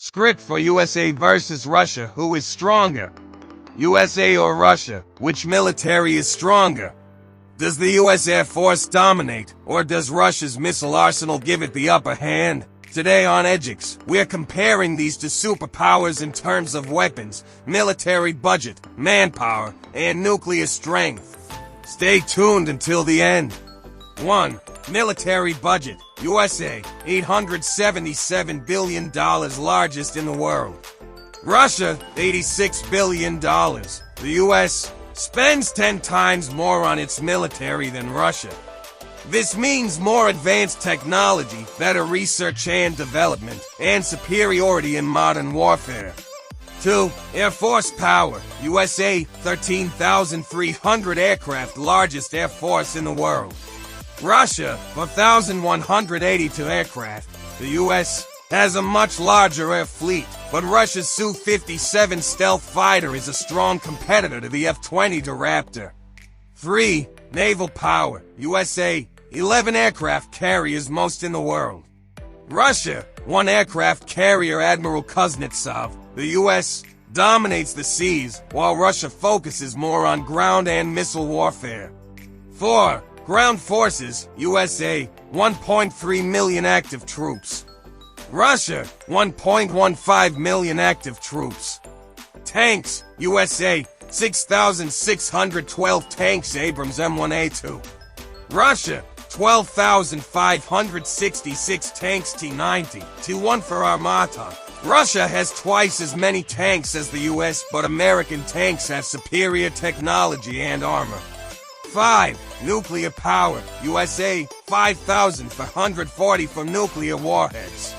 Script for USA versus Russia. Who is stronger? USA or Russia? Which military is stronger? Does the US Air Force dominate, or does Russia's missile arsenal give it the upper hand? Today on EdgeX, we're comparing these two superpowers in terms of weapons, military budget, manpower, and nuclear strength. Stay tuned until the end. 1. Military budget. USA, $877 billion, largest in the world. Russia, $86 billion. The US spends 10 times more on its military than Russia. This means more advanced technology, better research and development, and superiority in modern warfare. 2. Air Force power. USA, 13,300 aircraft, largest air force in the world. Russia, 4,182 aircraft. The US has a much larger air fleet, but Russia's Su-57 stealth fighter is a strong competitor to the F-22 Raptor. 3. Naval power. USA, 11 aircraft carriers, most in the world. Russia, 1 aircraft carrier, Admiral Kuznetsov. The US dominates the seas, while Russia focuses more on ground and missile warfare. 4. Ground forces. USA, 1.3 million active troops. Russia, 1.15 million active troops. Tanks. USA, 6,612 tanks, Abrams M1A2. Russia, 12,566 tanks T-90, T-1 for Armata. Russia has twice as many tanks as the US, but American tanks have superior technology and armor. 5. Nuclear power. USA, 5,440 for nuclear warheads.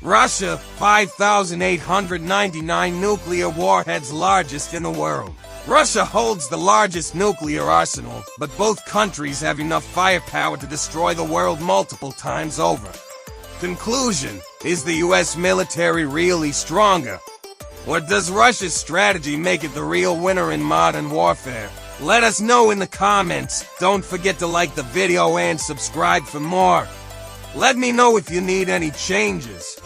Russia, 5,899 nuclear warheads, largest in the world. Russia holds the largest nuclear arsenal, but both countries have enough firepower to destroy the world multiple times over. Conclusion: is the US military really stronger? Or does Russia's strategy make it the real winner in modern warfare? Let us know in the comments. Don't forget to like the video and subscribe for more. Let me know if you need any changes.